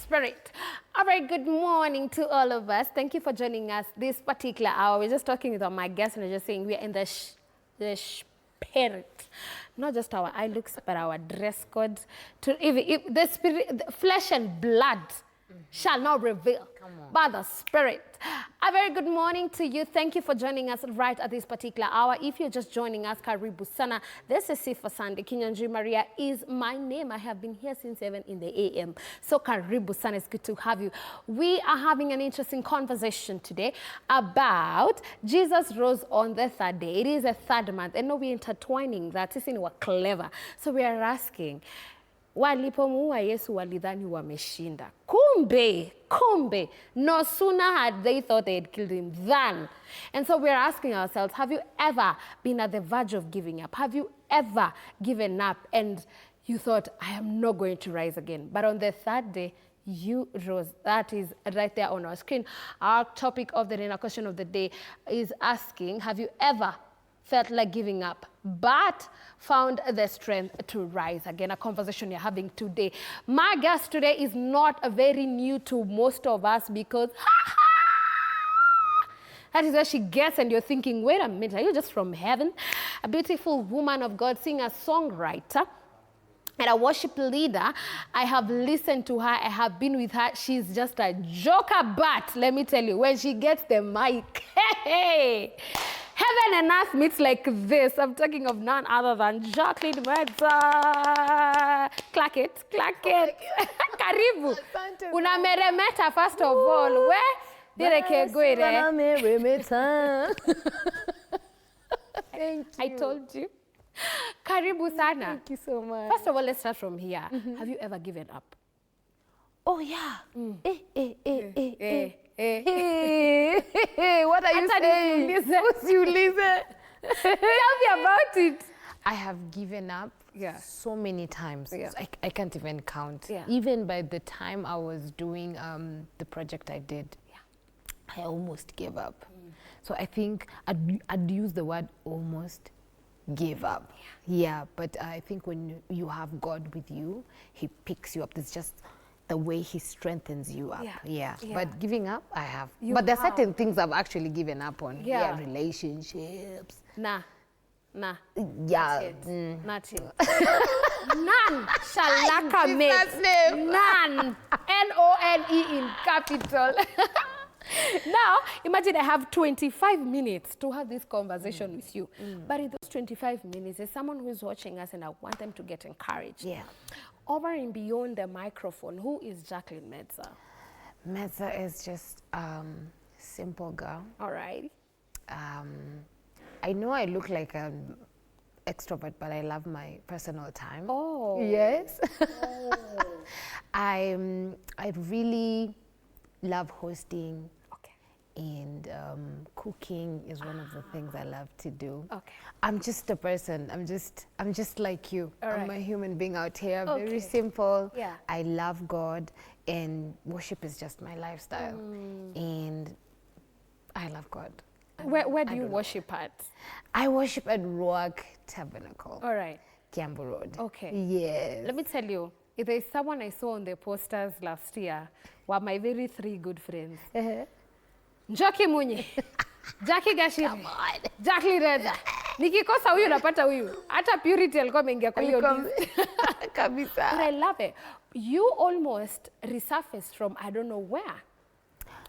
Spirit. A very good morning to all of us. Thank you for joining us this particular hour. We're just talking with my guests and we're just saying we are in the spirit. Not just our eye looks, but our dress code. If the spirit, the flesh and blood shall not reveal by the Spirit. A very good morning to you. Thank you for joining us right at this particular hour. If you're just joining us, karibu sana. This is Sifa Sunday. Kinyanjui Maria is my name. I have been here since 7 in the a.m. So karibu sana. It's good to have you. We are having an interesting conversation today about Jesus rose on the third day. It is a third month. And now we're intertwining that. It's in we're clever. So we are asking, walipomuua Yesu walidhani wameshinda. Kumbe, no sooner had they thought they had killed him than. And so we're asking ourselves, have you ever been at the verge of giving up? Have you ever given up and you thought, I am not going to rise again? But on the third day, you rose. That is right there on our screen. Our topic of the day, our question of the day is asking, have you ever felt like giving up, but found the strength to rise again? A conversation you're having today. My guest today is not very new to most of us because that is where she gets and you're thinking, wait a minute, are you just from heaven? A beautiful woman of God, singer, songwriter, and a worship leader. I have listened to her. I have been with her. She's just a joker, but let me tell you, when she gets the mic, hey, heaven and earth meets like this. I'm talking of none other than Jacqueline Medza. Clack it. Karibu. Unameremeta first of all. Where did I go? Thank you. I told you. Karibu sana. Thank you so much. First of all, let's start from here. Have you ever given up? Oh yeah. What are you saying? You listen. Tell me about it. I have given up so many times. Yeah. I can't even count. Yeah. Even by the time I was doing the project I did, I almost gave up. So I think I'd use the word almost give up. Yeah, but I think when you have God with you, He picks you up. It's just the way He strengthens you up. Yeah. But giving up, I have. But there are certain things I've actually given up on. Yeah, relationships. Nah. Yeah. Not it. None shall lack a mate. None. N-O-N-E in capital. Now, imagine I have 25 minutes to have this conversation with you. But in those 25 minutes, there's someone who is watching us and I want them to get encouraged. Yeah. Over and beyond the microphone, who is Jacqueline Medza? Medzah is just simple girl. All right. I know I look like an extrovert, but I love my personal time. Oh. Yes. Oh. I really love hosting. And cooking is one of the things I love to do. Okay. I'm just a person. I'm just like you. I'm a human being out here. Very simple. Yeah. I love God, and worship is just my lifestyle. And I love God. Where do you worship at? I worship at Ruach Tabernacle. All right. Kiambu Road. Okay. Yes. Let me tell you, if there's someone I saw on the posters last year, were my very 3 good friends. Njoki Munye, Jackie Gashiri, Jacqueline Medza. Nikikosa huyu napata huyu. Hata Purity alikuwa ameingia kwa hiyo list. Kabisa. But I love it. You almost resurfaced from I don't know where.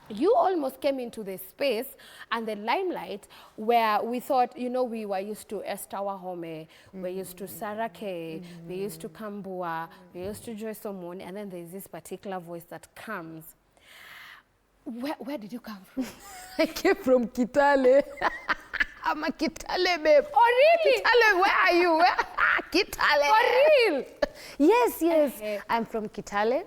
You almost came into the space and the limelight where we thought, you know, we were used to Esther Wahome, we used to Sarake, we used to Kambua, we used to Joy Somoni, and then there's this particular voice that comes. Where did you come from? I came from Kitale. I'm a Kitale babe. Oh, really? Kitale, where are you? Kitale. For real? Yes. I'm from Kitale,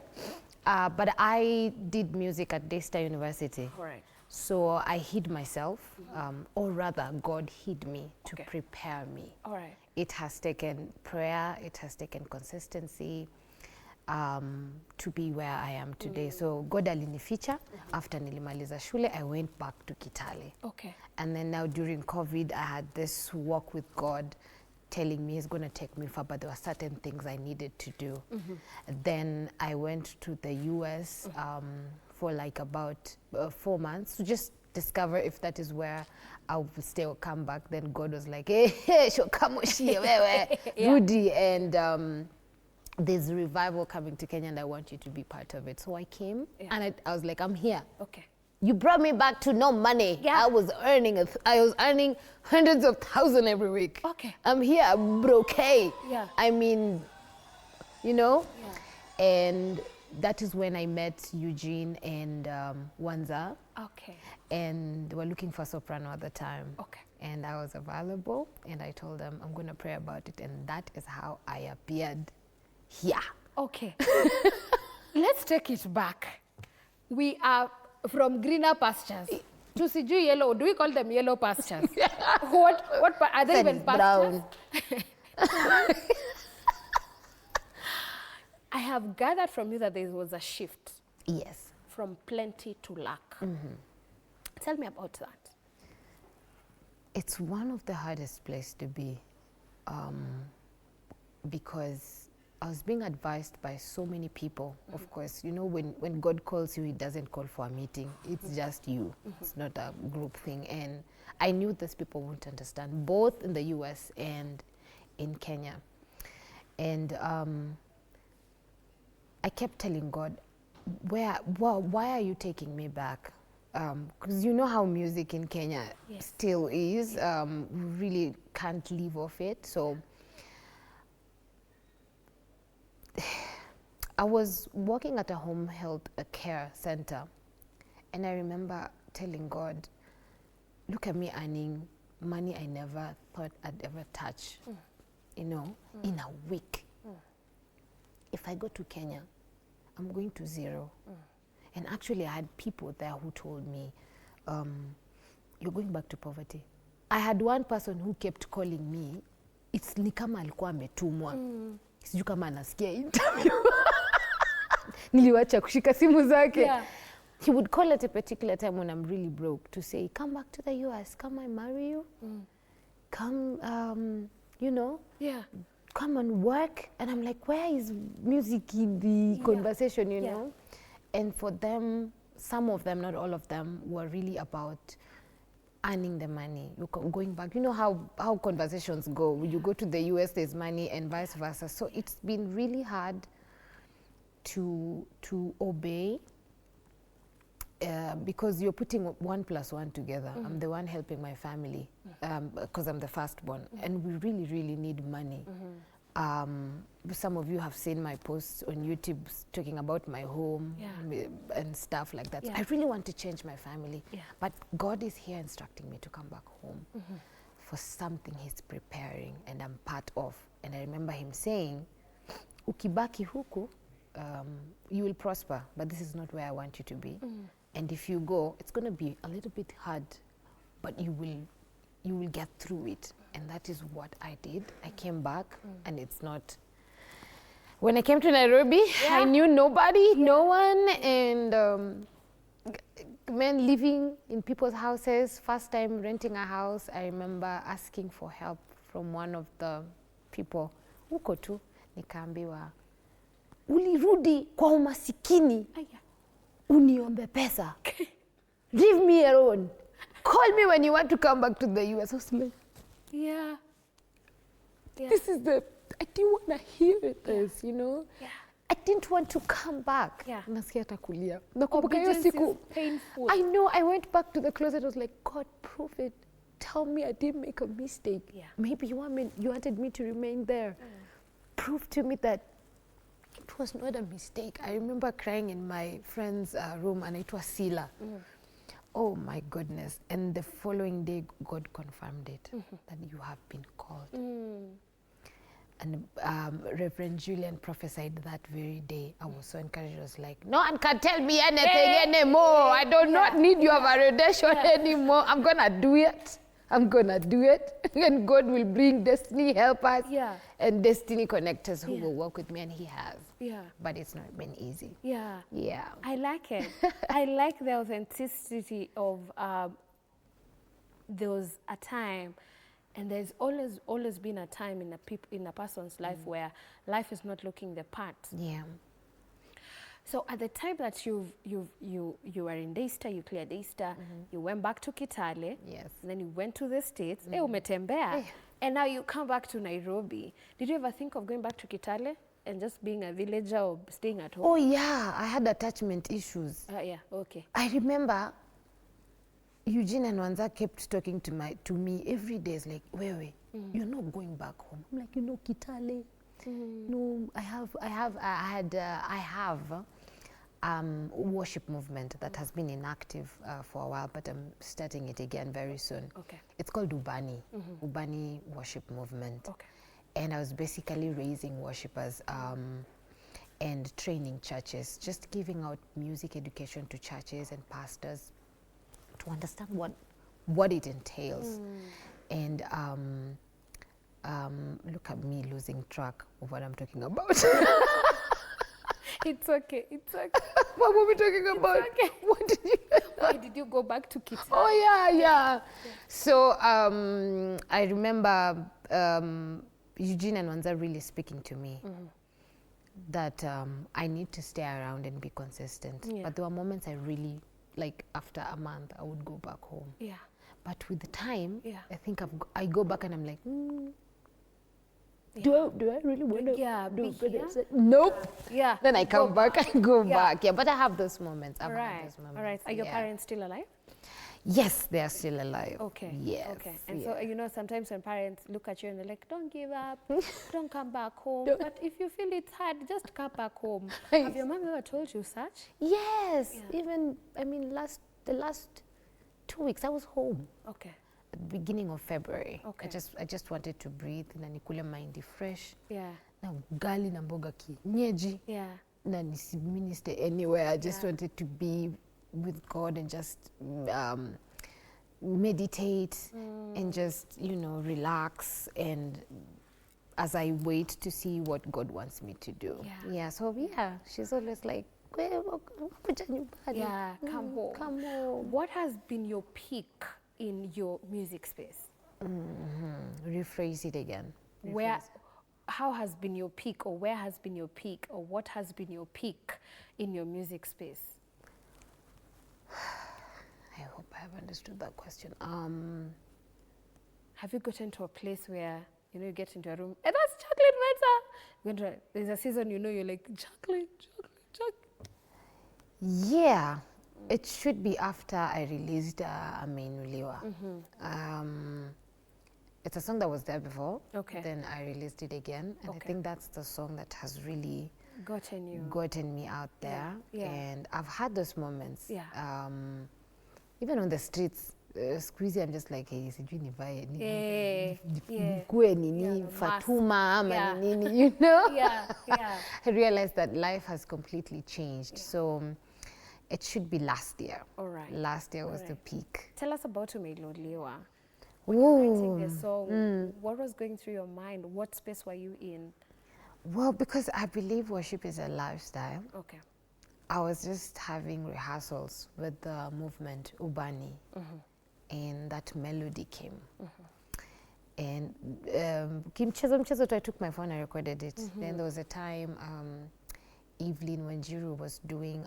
but I did music at DStv University. Correct. So I hid myself, or rather God hid me to prepare me. All right. It has taken prayer, it has taken consistency, to be where I am today. So God alinificha. After nilimaliza shule, I went back to Kitale. Okay. And then now during COVID, I had this walk with God telling me he's going to take me far, but there were certain things I needed to do. Then I went to the US for like about 4 months to just discover if that is where I will stay or come back. Then God was like, hey, she'll come Rudy, and there's a revival coming to Kenya and I want you to be part of it. So I came and I was like, I'm here. Okay. You brought me back to no money. Yeah. I was earning hundreds of thousands every week. Okay. I'm here, I'm okay. Yeah. I mean, you know? Yeah. And that is when I met Eugene and Wanza. Okay. And they were looking for soprano at the time. Okay. And I was available and I told them I'm gonna pray about it, and that is how I appeared here. Okay. Let's take it back. We are from greener pastures to sijui yellow. Do we call them yellow pastures? What are they even pastures? Brown. I have gathered from you that there was a shift. Yes. From plenty to lack. Tell me about that. It's one of the hardest places to be, because I was being advised by so many people. Of course, you know, when God calls you, he doesn't call for a meeting. It's just you. It's not a group thing. And I knew these people wouldn't understand, both in the US and in Kenya. And I kept telling God, why are you taking me back? Because you know how music in Kenya still is. We really can't live off it. So I was working at a home health care center, and I remember telling God, look at me earning money I never thought I'd ever touch, you know, in a week. If I go to Kenya, I'm going to zero. And actually I had people there who told me, you're going back to poverty. I had one person who kept calling me, it's ni kama alikuwa ametumwa. Sijui kama anasikia interview. Niliwacha kushika simu zake. Yeah. He would call at a particular time when I'm really broke to say, come back to the US, come I marry you. Come, you know, come and work. And I'm like, where is music in the conversation, you know? And for them, some of them, not all of them, were really about earning the money. You're going back. You know how conversations go. When you go to the US, there's money, and vice versa. So it's been really hard to obey, because you're putting 1 + 1 together. I'm the one helping my family because I'm the firstborn, and we really, really need money. Some of you have seen my posts on YouTube talking about my home and stuff like that. So I really want to change my family, but God is here instructing me to come back home for something he's preparing and I'm part of. And I remember him saying, ukibaki huku, you will prosper, but this is not where I want you to be. And if you go, it's going to be a little bit hard, but you will get through it. And that is what I did. I came back, and it's not. When I came to Nairobi, I knew nobody, no one, and men living in people's houses, first time renting a house. I remember asking for help from one of the people. Uko tu, nikaambiwa, ulirudi kwa umasikini, uniombe pesa. Leave me alone. Call me when you want to come back to the US. I was like, this is I didn't want to hear this, you know? I didn't want to come back. Nasikia hata kulia. Nakumbuka hiyo siku. Painful. I know, I went back to the closet. I was like, God, prove it. Tell me I didn't make a mistake. Maybe you wanted me to remain there. Prove to me that it was not a mistake. I remember crying in my friend's room, and it was Sila. Oh my goodness. And the following day, God confirmed it, that you have been called. And Reverend Julian prophesied that very day. I was so encouraged. I was like, no one can tell me anything anymore. I do not need your validation anymore. I'm going to do it. I'm going to do it. And God will bring destiny helpers and destiny connectors who will work with me. And he has. But it's not been easy. I like it. I like the authenticity of there was a time And there's always been a time in a person's life where life is not looking the part. Yeah. So at the time that you were in DStv, you cleared DStv, you went back to Kitale, Yes. and then you went to the States, umetembea, and now you come back to Nairobi. Did you ever think of going back to Kitale and just being a villager or staying at home? Oh yeah, I had attachment issues. Yeah, okay. I remember Eugene and Wanza kept talking to me every day. It's like, wait, you're not going back home. I'm like, Kitale. No, I have worship movement that has been inactive for a while, but I'm starting it again very soon. Okay. It's called Ubani, Ubani Worship Movement. Okay. And I was basically raising worshipers and training churches, just giving out music education to churches and pastors to understand what it entails. And look at me losing track of what I'm talking about. It's okay, it's okay. What were we talking about? Okay. What did you? Why did you go back to Kitale? Oh yeah. So I remember Eugene and Wanza really speaking to me that I need to stay around and be consistent. Yeah. But there were moments I really, like after a month, I would go back home. Yeah. But with the time, Yeah. I think I go back and I'm like, do I really want to do it? Nope. Yeah. Then I come back and go Yeah. back. Yeah, but I have those moments. I've All had right. those moments. All right. Are your parents still alive? Yes, they are still alive. Okay. Yes. Okay. And yeah. so, sometimes when parents look at you and they're like, don't give up, don't come back home. Don't- But if you feel it's hard, just come back home. Right. Have your mom ever told you such? Yes. Yeah. Even, the last 2 weeks, I was home. Okay. At the beginning of February. Okay. I just wanted to breathe na nikule mahindi fresh. Yeah. Na ugali na mboga kienyeji. Yeah. Na nisibini stay anywhere. I just wanted to be with God and just meditate and just, relax, and as I wait to see what God wants me to do. Yeah. So she's always like, Yeah, come home. Come home. What has been your peak in your music space? Rephrase it again. How has been your peak, or where has been your peak, or what has been your peak in your music space? I hope I have understood that question. Have you gotten to a place where, you get into a room, and that's Jacqueline Medzah? There's a season, you're like, Jacqueline. Yeah, it should be after I released Ameinuliwa. It's a song that was there before. Okay. Then I released it again, and I think that's the song that has really gotten me out there. Yeah. And I've had those moments. Yeah. Even on the streets, squeezy, I'm just like, hey, sijui nivae nini, Fatuma, ama nini, Yeah. I realized that life has completely changed. So it should be last year. All right. Last year was the peak. Tell us about Umeinuliwa. When you were writing the song, what was going through your mind? What space were you in? Well, because I believe worship is a lifestyle. Okay. I was just having rehearsals with the movement Ubani, and that melody came. And Mchezo, I took my phone, I recorded it. Then there was a time Evelyn Wanjiru was doing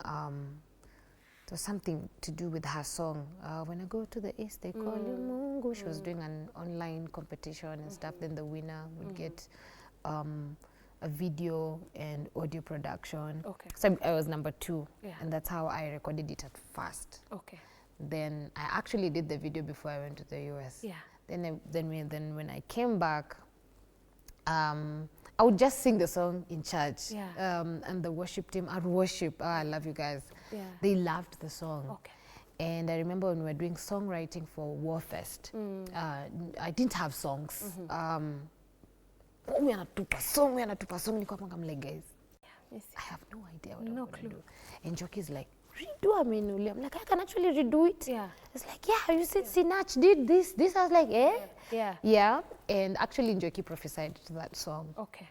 there was something to do with her song. When I go to the East, they call you Mungu. She was doing an online competition and stuff. Then the winner would get a video and audio production. Okay. So I was number 2, Yeah. and that's how I recorded it at first. Okay. Then I actually did the video before I went to the US. Yeah. Then when I came back, I would just sing the song in church. Yeah. And the worship team at worship, I love you guys. Yeah. They loved the song. Okay. And I remember when we were doing songwriting for Warfest, I didn't have songs. We anatupa song, I'm like, guys, I have no idea what I'm going to do. And Jockey's like, redo Ameinuliwa. I'm like, I can actually redo it. Yeah. It's like, yeah, you said Sinach did this. I was like, eh? Yeah. Yeah. And actually Njoki prophesied to that song. Okay.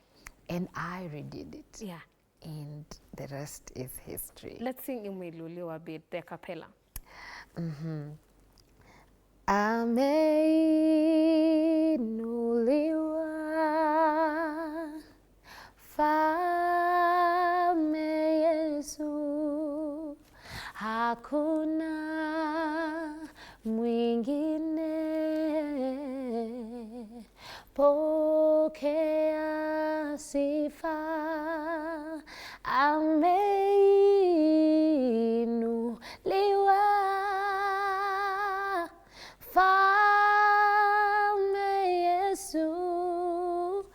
And I redid it. Yeah. And the rest is history. Let's sing Umeinuliwa a bit, the cappella. umeinuliwa, Mfalme Yesu, hakuna mwingine. Pokea sifa, ameinuliwa, Mfalme Yesu,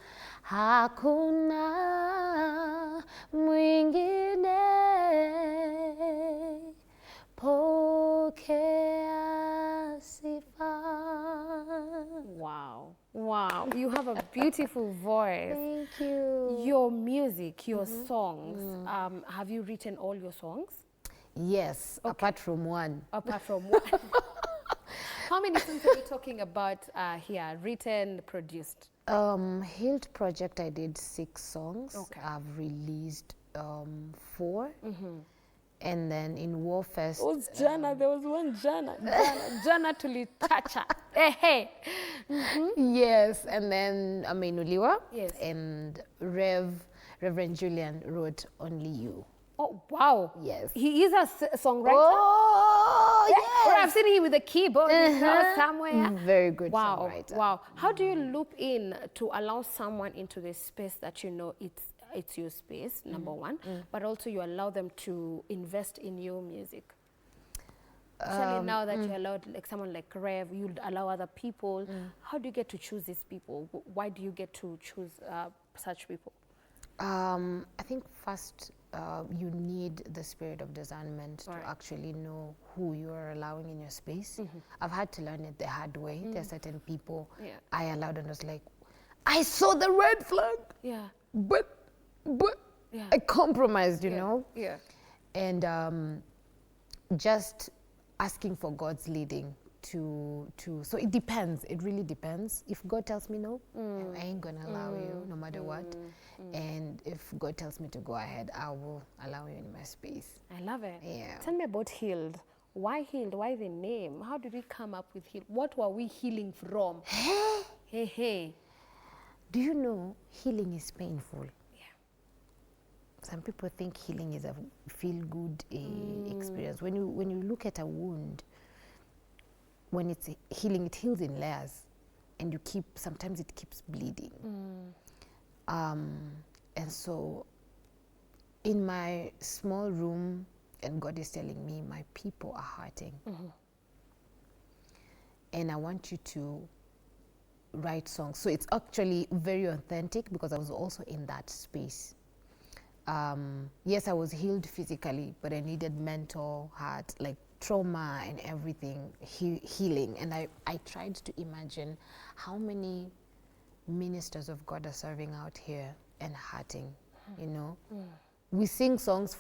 hakuna mwingine. Pokea sifa. Wow. Wow. You have a beautiful voice. Thank you. Your music, your songs, have you written all your songs? Yes, apart from one. Apart from one. How many songs are we talking about here? Written, produced? Healed Project, I did 6 songs. Okay. I've released 4. And then in Warfest. Oh, Jana, there was one Jana tulitacha. Hey. Yes, and then Ameinuliwa. Yes. And Reverend Julian wrote Only You. Oh, wow. Yes. He is a songwriter. Oh, Yeah, yes. or I've seen him with a keyboard somewhere. Very good Wow, songwriter. wow. How do you loop in to allow someone into this space that you know it's your space, number one, but also you allow them to invest in your music? Especially now that you allowed like someone like Rev, you allow other people. How do you get to choose these people? Why do you get to choose such people? I think first you need the spirit of discernment to actually know who you are allowing in your space. I've had to learn it the hard way. There are certain people I allowed and was like, I saw the red flag, but I compromised, you know? Yeah. And just asking for God's leading to so it depends. It really depends. If God tells me no, I ain't gonna allow you no matter what. And if God tells me to go ahead, I will allow you in my space. I love it. Yeah. Tell me about Healed. Why Healed? Why the name? How did we come up with Healed? What were we healing from? Hey. Do you know healing is painful? Yeah. Some people think healing is a feel-good experience. When you look at a wound, when it's healing, it heals in layers, and sometimes it keeps bleeding. And so in my small room, and God is telling me, my people are hurting. And I want you to write songs. So it's actually very authentic because I was also in that space. Yes, I was healed physically, but I needed mental, heart, like trauma and everything, healing. And I tried to imagine how many ministers of God are serving out here and hurting, you know? We sing songs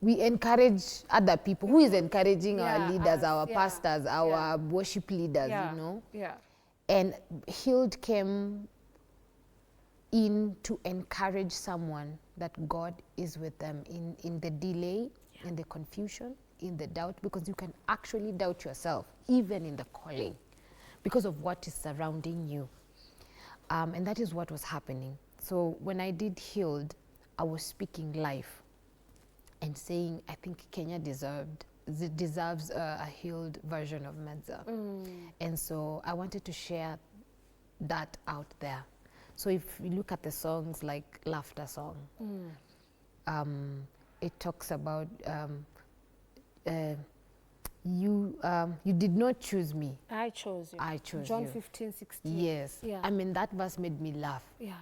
we encourage other people. Who is encouraging our leaders, our pastors, our worship leaders, you know? Yeah. And Healed came in to encourage someone that God is with them in the delay, in the confusion, in the doubt, because you can actually doubt yourself, even in the calling, because of what is surrounding you. And that is what was happening. So when I did Healed, I was speaking life and saying, I think Kenya deserves a healed version of Medza. And so I wanted to share that out there. So if you look at the songs like Laughter Song, it talks about you did not choose me. I chose you. I chose John you. 15:16. Yes. Yeah. I mean, that verse made me laugh. Yeah.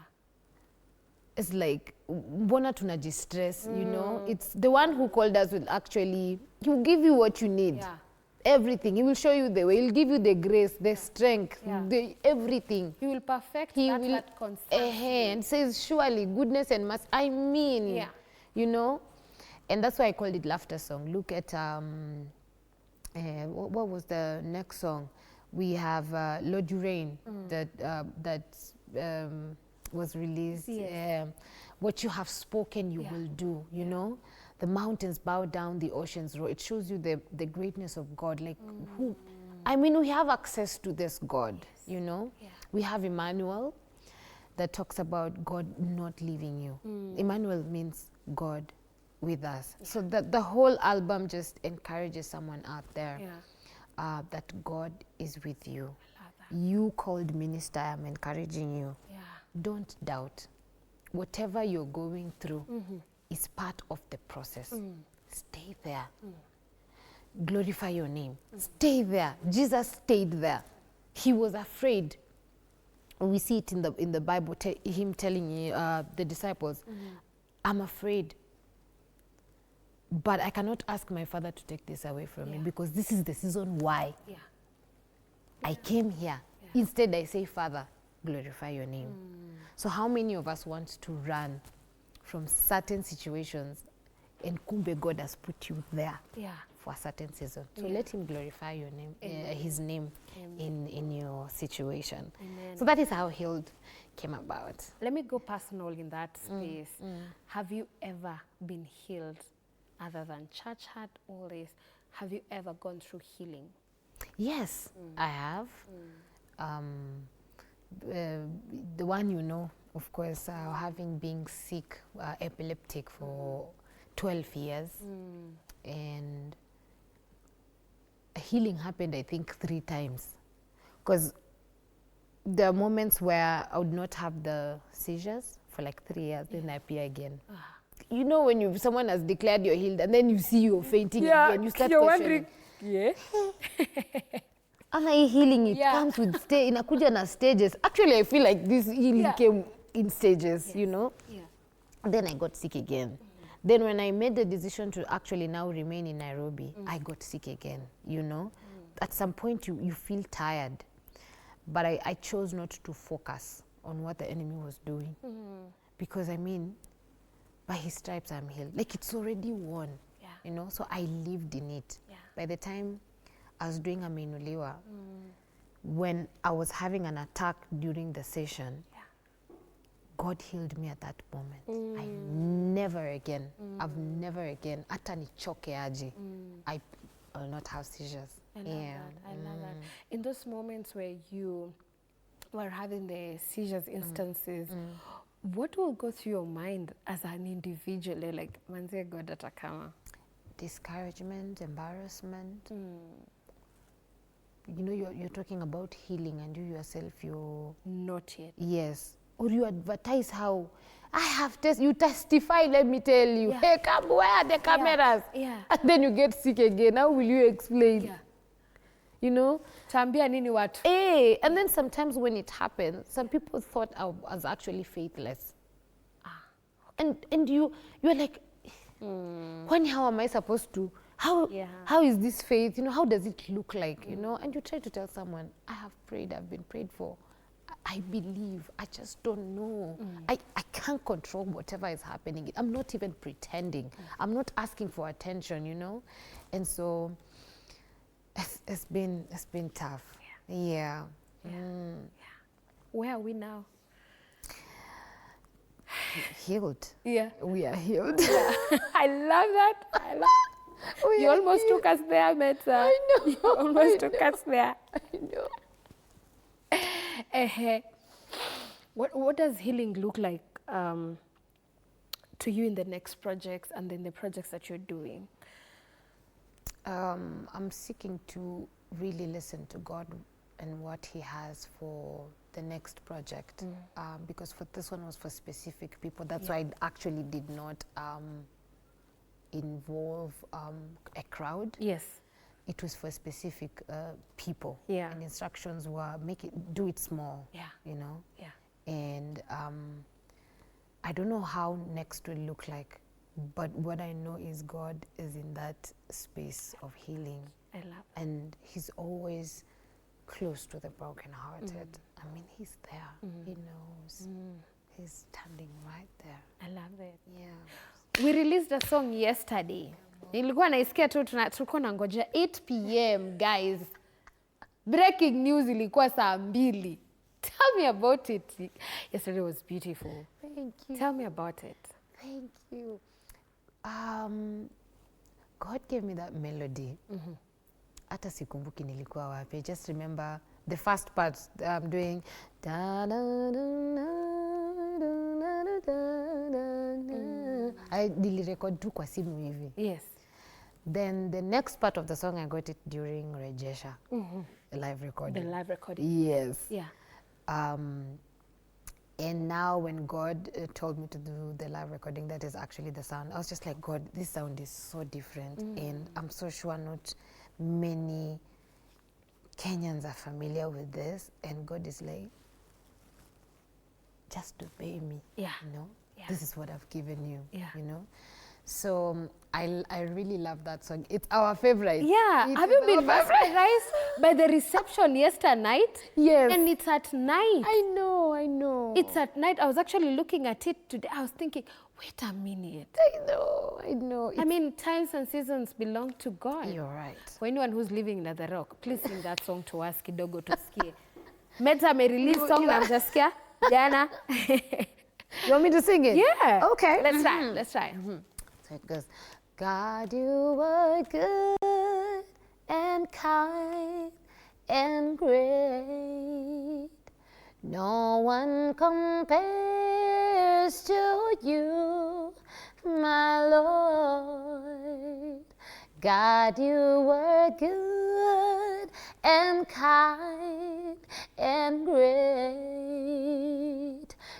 It's like, mbona tunajistress, you know? It's the one who called us will actually, he'll give you what you need. Yeah. Everything. He will show you the way. He'll give you the grace, the strength, everything. He will perfect He that will, that concerns and says, surely goodness and mercy. I mean, you know? And that's why I called it Laughter Song. Look at, what was the next song? We have Lord You Reign that was released. Yes. What you have spoken, you will do, you know? The mountains bow down, the oceans roar. It shows you the greatness of God. Like who, I mean, we have access to this God. Yes. you know. Yeah. We have Emmanuel that talks about God not leaving you. Emmanuel means God with us. So that the whole album just encourages someone out there that God is with you. You called minister, I'm encouraging you. Yeah. Don't doubt. Whatever you're going through is part of the process. Stay there. Glorify your name. Stay there. Jesus stayed there. He was afraid. We see it in the Bible, him telling the disciples, I'm afraid, but I cannot ask my Father to take this away from me, because this is the season why I came here. Instead, I say, Father, glorify your name. So how many of us want to run from certain situations, and kumbe God has put you there for a certain season? So let him glorify your name, his name in your situation. Amen. So that is how Healed came about. Let me go personal in that space. Have you ever been healed other than church hurt, all this? Have you ever gone through healing? Yes, I have. The one, you know, of course, having been sick, epileptic for 12 years, and healing happened, I think, 3 times. Because there are moments where I would not have the seizures for like 3 years, then I appear again. You know, when someone has declared you're healed, and then you see you're fainting again, you start questioning. Am I healing? It comes with inakuja na stages. Actually, I feel like this healing came in stages, you know. Then I got sick again. Then when I made the decision to actually now remain in Nairobi, I got sick again, you know. At some point, you feel tired. But I chose not to focus on what the enemy was doing. Because, I mean, by his stripes I'm healed. Like, it's already won, you know. So I lived in it. By the time I was doing Ameinuliwa, when I was having an attack during the session, God healed me at that moment. I never again, I've never again, hata nichoke aje, I will not have seizures. I love that. I love that. In those moments where you were having the seizures instances, what will go through your mind as an individual? Like, manze God atakama. Discouragement, embarrassment. You know, you're talking about healing, and you yourself, you're not yet. Yes. Or you advertise how I have you testify, let me tell you. Hey, come, where are the cameras? And then you get sick again. How will you explain? You know? Tambia nini watu. Hey, and then sometimes when it happens, some people thought I was actually faithless. And you're like, how am I supposed to? How is this faith? You know, how does it look like? You know, and you try to tell someone, I have prayed, I've been prayed for. I believe, I just don't know. I can't control whatever is happening. I'm not even pretending. I'm not asking for attention, you know? And so it's been tough. Yeah. Where are we now? Healed. Yeah. We are healed. I love that. You almost took us there, Medzah. I know. You almost took us there. I know. What does healing look like to you in the next projects and then the projects that you're doing? I'm seeking to really listen to God and what he has for the next project. Because for this one was for specific people. That's why I actually did not involve a crowd. Yes. It was for specific people. Yeah. And instructions were do it small. Yeah. You know? Yeah. And I don't know how next will look like, but what I know is God is in that space of healing. I love that. And he's always close to the brokenhearted. I mean, he's there. He knows. He's standing right there. I love it. Yeah. We released a song yesterday. Nilikuwa naisikia tu tulikuwa nangojea 8 p.m. guys. Breaking news ilikuwa saa 2. Tell me about it. Yesterday was beautiful. Thank you. Tell me about it. Thank you. God gave me that melody. Hata sikumbuki nilikuwa wapi. I just remember the first part, I'm doing da, da, da, da, da, da, da, da. I nilirecord tu kwa simu hivi. Yes. Then the next part of the song, I got it during Rejesha, the live recording. The live recording. Yes. Yeah. And now when God told me to do the live recording, that is actually the sound, I was just like, God, this sound is so different. And I'm so sure not many Kenyans are familiar with this. And God is like, just obey me. Yeah. You know, Yeah. this is what I've given you. Yeah. You know. So I really love that song. It's our favorite. Yeah. Have you been mesmerized by the reception yesterday night? Yes. And it's at night. I know. It's at night. I was actually looking at it today. I was thinking, wait a minute. I know. I mean, times and seasons belong to God. You're right. For anyone who's living in the rock, please sing that song to us kidogo tusikie. Medza may release song na mjasikia jana. You want me to sing it? Yeah. Okay. Let's try. So it goes, God, you are good and kind and great. No one compares to you, my Lord. God, you are good and kind and great.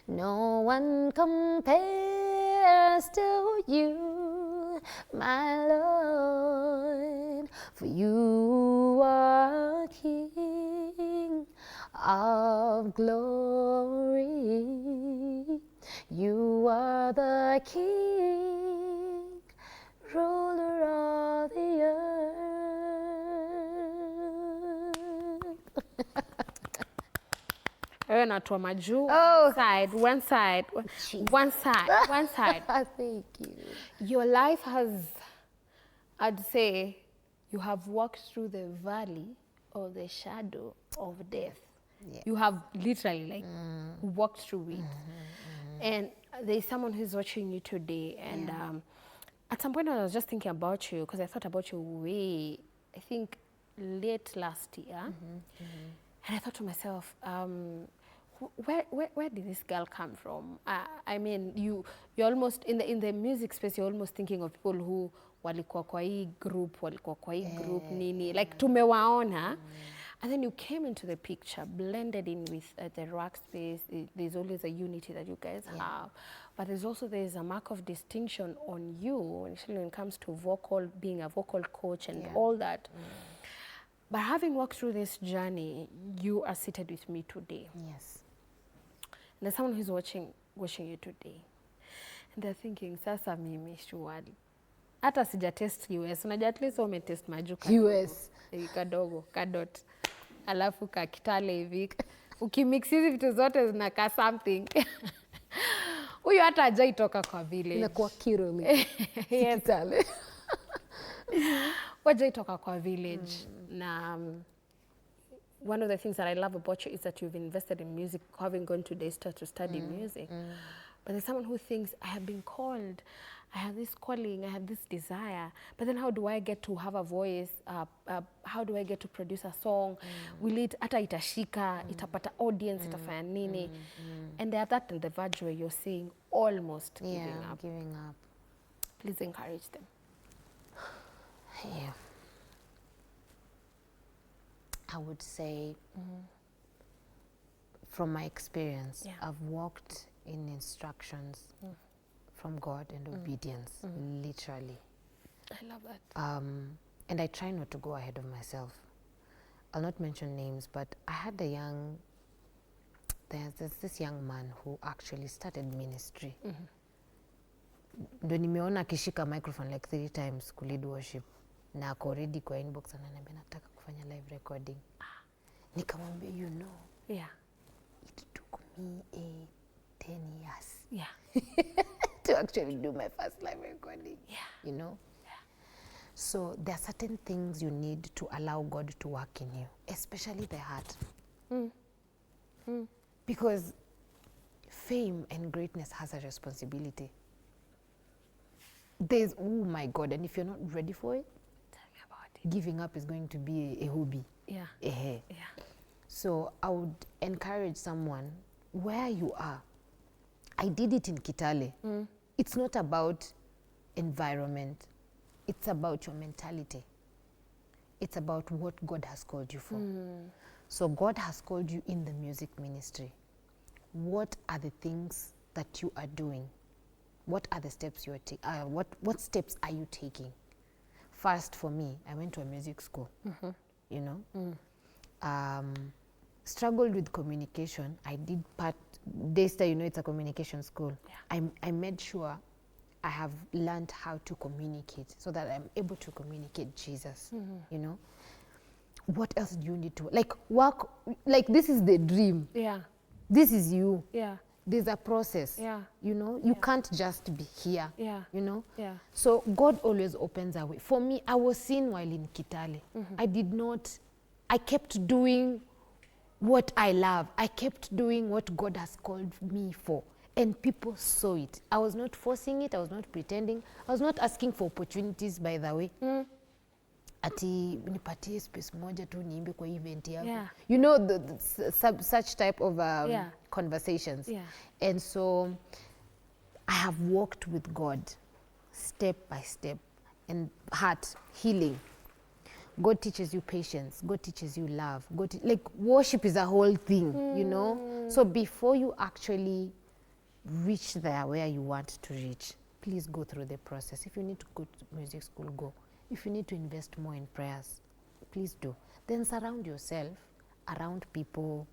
No one compares to you, my Lord. For you are King of glory. You are the King, ruler of the earth. Wewe natua majuu. Oh. One side. Thank you. Your life has, I'd say, you have walked through the valley of the shadow of death. Yeah. You have literally like walked through it. And there's someone who's watching you today. And at some point I was just thinking about you because I thought about you way, I think, late last year. And I thought to myself, where did this girl come from? I mean, you're almost, in the music space, you're almost thinking of people who walikuwa kwa hii group, nini, like tumewaona. And then you came into the picture, blended in with the rock space. There's always a unity that you guys have. But there's a mark of distinction on you, especially when it comes to being a vocal coach and all that. But having walked through this journey, you are seated with me today. Yes. And there's someone who's watching you today. And they're thinking, sasa mimi shuali. Hata sija test US. Unajua at least ume test maju US. Kadogo, kadot. Alafu ka Kitale hivi. Ukimix hizi vitu zote zinakaa something. Huyu hata hajai toka kwa village. Inakuwa Kiroli. Yes. Kitale. Hajai toka kwa village. Na one of the things that I love about you is that you've invested in music, having gone to DStv to study music. But there's someone who thinks, I have been called, I have this calling, I have this desire, but then how do I get to have a voice? How do I get to produce a song? Will it, ata itashika, itapata audience, itafanya nini? And they're that on the verge where you're saying almost giving up. Please encourage them. Yeah. I would say, from my experience, I've walked in instructions from God and obedience, literally. I love that. And I try not to go ahead of myself. I'll not mention names, but I had there's this young man who actually started ministry. Ndo nimeona akishika microphone like 3 times kulead worship. Na ako ready kwa inbox ananiambia nataka kufanya live recording. Nikamwambia, you know, it took me 10 years to actually do my first live recording. You know? So there are certain things you need to allow God to work in you, especially the heart. Because fame and greatness has a responsibility. There's, oh my God, and if you're not ready for it, Tell me about it. giving up is going to be a hobby. So I would encourage someone, where you are. I did it in Kitale. It's not about environment. It's about your mentality. It's about what God has called you for. So God has called you in the music ministry. What are the things that you are doing? What are the steps you are taking? What steps are you taking? First, for me, I went to a music school, you know. Struggled with communication. I did part, DStv, you know, it's a communication school. Yeah. I made sure I have learned how to communicate so that I'm able to communicate Jesus, you know. What else do you need to, like, work, like, this is the dream. Yeah. This is you. Yeah. There's a process. Yeah. You know, you can't just be here. Yeah. You know? Yeah. So God always opens a way. For me, I was seen while in Kitale. I kept doing what I love. I kept doing what God has called me for. And people saw it. I was not forcing it. I was not pretending. I was not asking for opportunities, by the way. Ati nipatie space moja tu niimbe kwa event yako. Yeah. You know, such type of conversations. Yeah. And so I have walked with God step by step, and heart healing. God teaches you patience. God teaches you love. Like, worship is a whole thing, you know. So before you actually reach there where you want to reach, please go through the process. If you need to go to music school, go. If you need to invest more in prayers, please do. Then surround yourself around people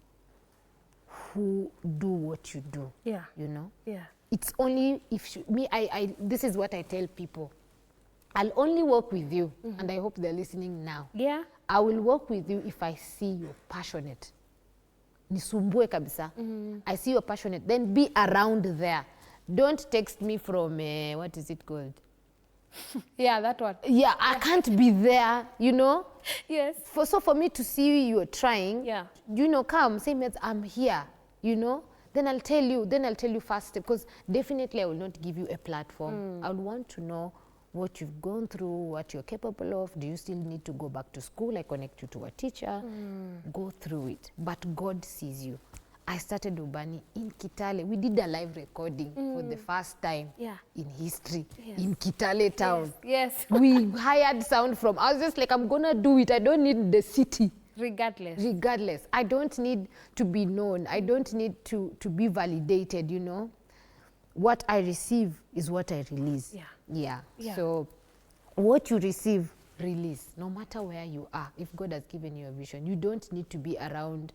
who do what you do. Yeah. You know? Yeah. It's only if this is what I tell people. I'll only work with you, and I hope they're listening now. Yeah. I will work with you if I see you're passionate. Nisumbue kabisa. I see you're passionate. Then be around there. Don't text me from, what is it called? Yeah, that one. Yeah, I can't be there, you know? Yes. So for me to see you're trying, Yeah. you know, come, say, Medzah, I'm here, you know? Then I'll tell you first, because definitely I will not give you a platform. I will want to know what you've gone through, what you're capable of. Do you still need to go back to school? I connect you to a teacher. Go through it. But God sees you. I started Ubani in Kitale. We did a live recording for the first time in history in Kitale town. Yes. We hired sound from, I was just like, I'm going to do it. I don't need the city. Regardless. I don't need to be known. I don't need to be validated, you know. What I receive is what I release. Yeah. So what you receive, release. No matter where you are, if God has given you a vision, you don't need to be around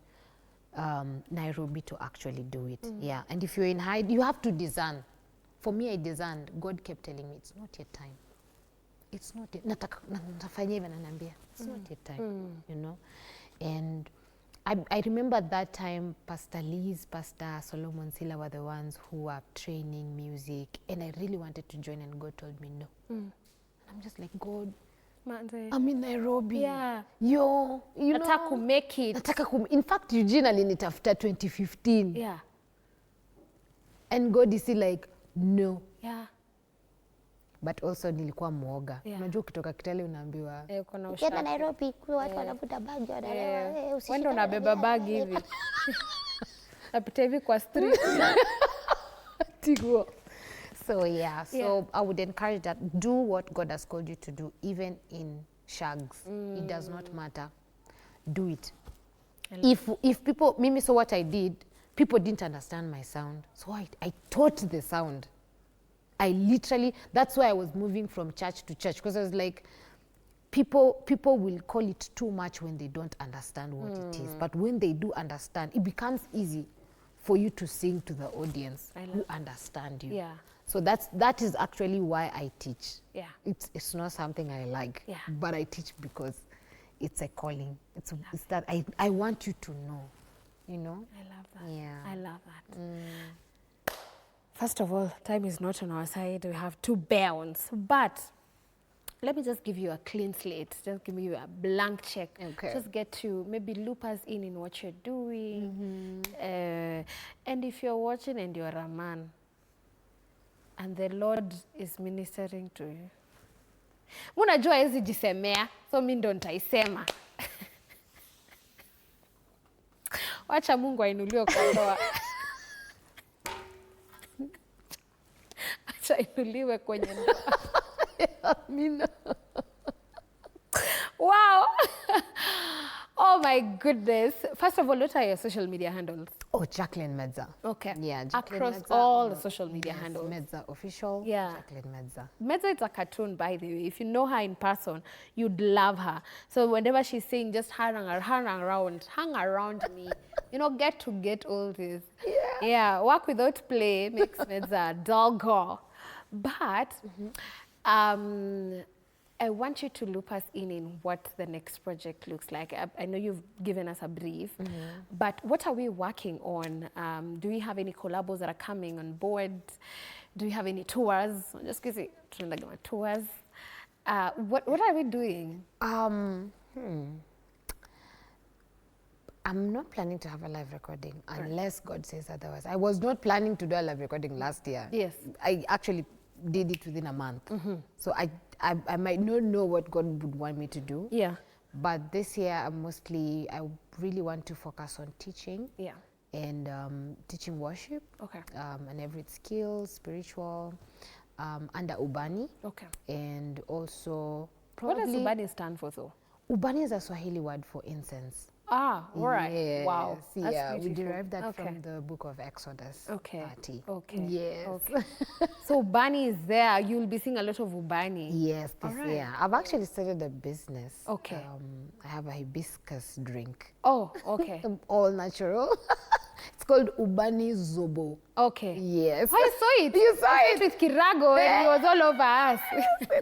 Nairobi to actually do it. Yeah. And if you're in hide, you have to discern. For me, I discerned. God kept telling me, it's not yet time. It's not yet. It's not yet time. You know. And I remember that time, Pastor Liz, Pastor Solomon Sila were the ones who were training music, and I really wanted to join, and God told me no. And I'm just like, God, I'm in Nairobi. Yeah. Yo, you know. Nataka make it. In fact, Eugene alinitafuta 2015. Yeah. And God is still like, no. Yeah. But also nilikuwa mwoga. Unajua ukitoka Kitale unaambiwa ukienda Nairobi kwa watu wanavuta bagi wanaelewa. Wenda unabeba bagi hivi. Napita hivi kwa street. Tigwa. So I would encourage that. Do what God has called you to do, even in shags. It does not matter. Do it. If people, Mimi, so what I did, people didn't understand my sound. So I taught the sound. I literally, that's why I was moving from church to church, because I was like, people will call it too much when they don't understand what it is. But when they do understand, it becomes easy for you to sing to the audience who understand you. Yeah. So that is actually why I teach. Yeah. It's not something I like, but I teach because it's a calling. It's that I want you to know, you know? I love that. Yeah. I love that. First of all, time is not on our side. We have to bounce. But let me just give you a clean slate. Just give you a blank check. Okay. Just get to maybe loop us in what you're doing. And if you're watching and you're a man, and the Lord is ministering to you, unajua hizi jisemea, so mi ndo nitaisema. Wacha Mungu ainuliwe kwa ndoa. Wacha ainuliwe kwenye ndoa. Amina. Wow. Oh my goodness. First of all, what are your social media handles? Oh, Jacqueline Medzah. Okay. Yeah, Jacqueline Across Medzah, all the social media yes, handles. Medzah official. Yeah. Jacqueline Medzah. Medzah is a cartoon, by the way. If you know her in person, you'd love her. So whenever she's saying, just hang around me, you know, get all this. Yeah, work without play makes Medzah a dull girl. But I want you to loop us in what the next project looks like. I know you've given us a brief, but what are we working on? Do we have any collabos that are coming on board? Do we have any tours? Just because tours. What are we doing? I'm not planning to have a live recording unless God says otherwise. I was not planning to do a live recording last year. Yes. I actually did it within a month. So I might not know what God would want me to do. Yeah. But this year, I really want to focus on teaching. Yeah. And teaching worship. Okay. And every skill, spiritual, under Ubani. Okay. And also probably... What does Ubani stand for though? Ubani is a Swahili word for incense. Ah, all right. Yes, Wow. That's yeah, we beautiful. derived that Okay. from the book of Exodus. Okay. 30. Okay. Yes. Okay. So Ubani is there. You'll be seeing a lot of Ubani. Yes, this All right. year. I've actually started a business. Okay. I have a hibiscus drink. Oh, okay. All natural. It's called Ubani Zobo. Okay. Yes. I saw it. You saw it? With Kirago and it was all over us.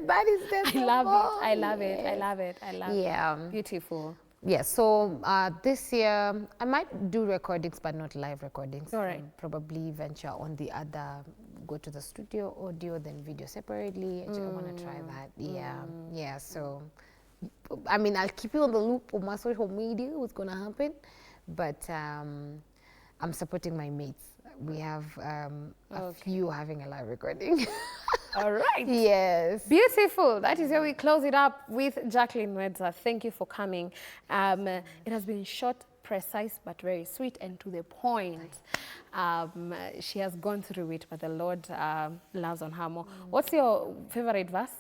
That is the I love Zobo. it. I love it. I Yes. love it. I love Yeah. it. Beautiful. Yes, so this year I might do recordings, but not live recordings. All right. Probably venture on the other, go to the studio, audio, then video separately. I want to try that. Yeah, yeah. So, I mean, I'll keep you on the loop on my social media, what's going to happen. But I'm supporting my mates. We have a few having a live recording. All right. Yes. Beautiful. That is how we close it up with Jacqueline Medzah. Thank you for coming. It has been short, precise, but very sweet and to the point. She has gone through it, but the Lord loves on her more. What's your favorite verse?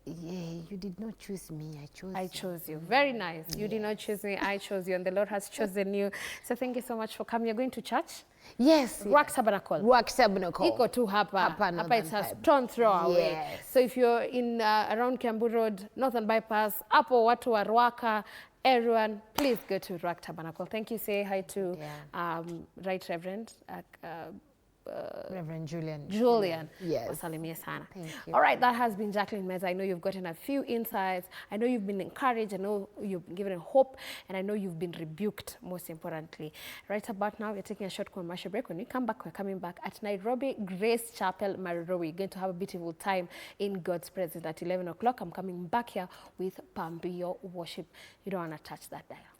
Yeah, you did not choose me, I chose you. Very nice. You did not choose me, I chose you, and the Lord has chosen you. So thank you so much for coming. You're going to church? Yes. Ruach Tabernacle. Ruach Tabernacle. Iko tu hapa. Hapa Hapa it's a Northern stone throw away. Yes. So if you're in around Kiambu Road, Northern Bypass, hapo watu wa Ruaka, everyone, please go to Ruach Tabernacle. Thank you. Say hi to Right Reverend. Reverend Julian. Yes. Wasalimie sana. Thank you. All right, that has been Jacqueline Medzah. I know you've gotten a few insights. I know you've been encouraged. I know you've been given hope. And I know you've been rebuked, most importantly. Right about now, we're taking a short commercial break. When we come back, we're coming back at Nairobi Grace Chapel, Maroro. We're going to have a beautiful time in God's presence at 11 o'clock. I'm coming back here with Pambio Worship. You don't want to touch that dial.